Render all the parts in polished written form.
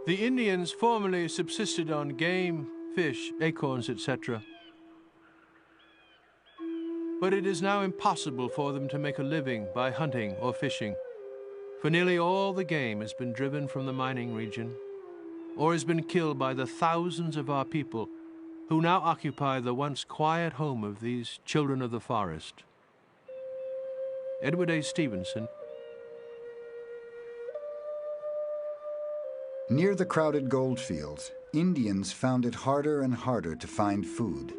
The Indians formerly subsisted on game, fish, acorns, etc. But it is now impossible for them to make a living by hunting or fishing, for nearly all the game has been driven from the mining region, or has been killed by the thousands of our people who now occupy the once quiet home of these children of the forest. Edward A. Stevenson. Near the crowded goldfields, Indians found it harder and harder to find food.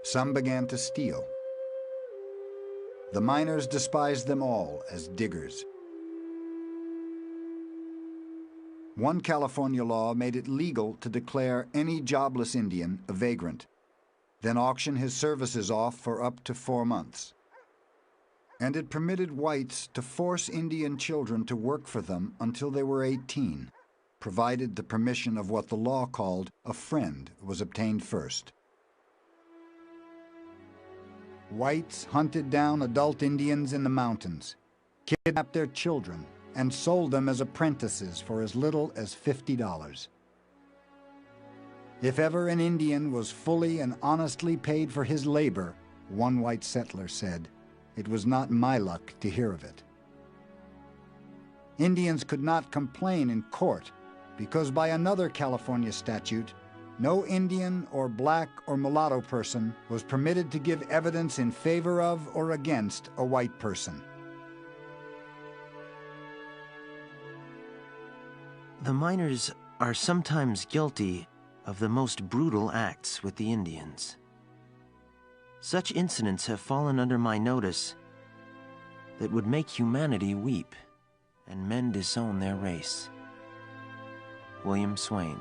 Some began to steal. The miners despised them all as diggers. One California law made it legal to declare any jobless Indian a vagrant, then auction his services off for up to 4 months. And it permitted whites to force Indian children to work for them until they were 18, provided the permission of what the law called a friend was obtained first. Whites hunted down adult Indians in the mountains, kidnapped their children, and sold them as apprentices for as little as $50. If ever an Indian was fully and honestly paid for his labor, one white settler said, it was not my luck to hear of it. Indians could not complain in court because by another California statute, no Indian or black or mulatto person was permitted to give evidence in favor of or against a white person. The miners are sometimes guilty of the most brutal acts with the Indians. Such incidents have fallen under my notice that would make humanity weep and men disown their race. William Swain.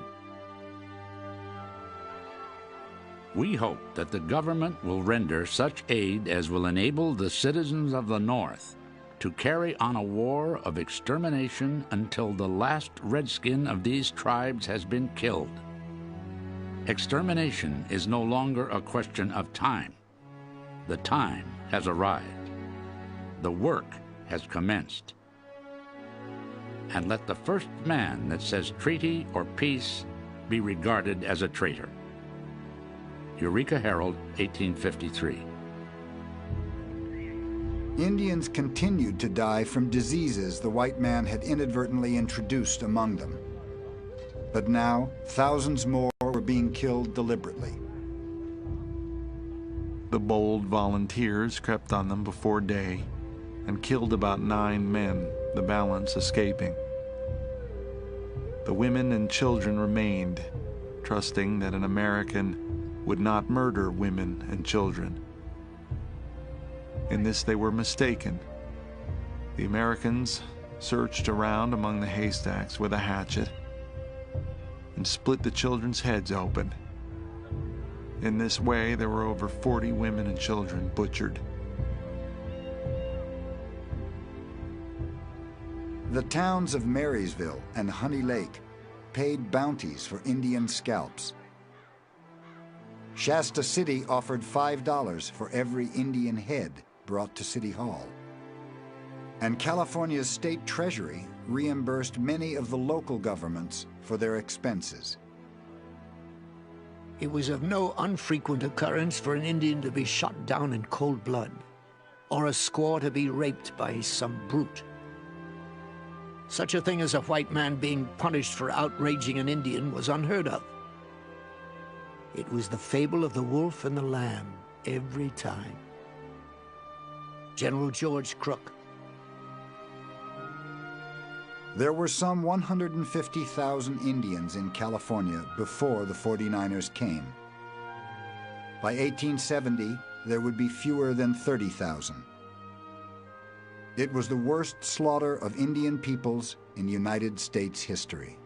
We hope that the government will render such aid as will enable the citizens of the North to carry on a war of extermination until the last redskin of these tribes has been killed. Extermination is no longer a question of time. The time has arrived. The work has commenced. And let the first man that says treaty or peace be regarded as a traitor. Eureka Herald, 1853. Indians continued to die from diseases the white man had inadvertently introduced among them. But now, thousands more were being killed deliberately. The bold volunteers crept on them before day and killed about 9 men, the balance escaping. The women and children remained, trusting that an American would not murder women and children. In this they were mistaken. The Americans searched around among the haystacks with a hatchet and split the children's heads open. In this way, there were over 40 women and children butchered. The towns of Marysville and Honey Lake paid bounties for Indian scalps. Shasta City offered $5 for every Indian head brought to City Hall. And California's state treasury reimbursed many of the local governments for their expenses. It was of no unfrequent occurrence for an Indian to be shot down in cold blood, or a squaw to be raped by some brute. Such a thing as a white man being punished for outraging an Indian was unheard of. It was the fable of the wolf and the lamb every time. General George Crook. There were some 150,000 Indians in California before the 49ers came. By 1870, there would be fewer than 30,000. It was the worst slaughter of Indian peoples in United States history.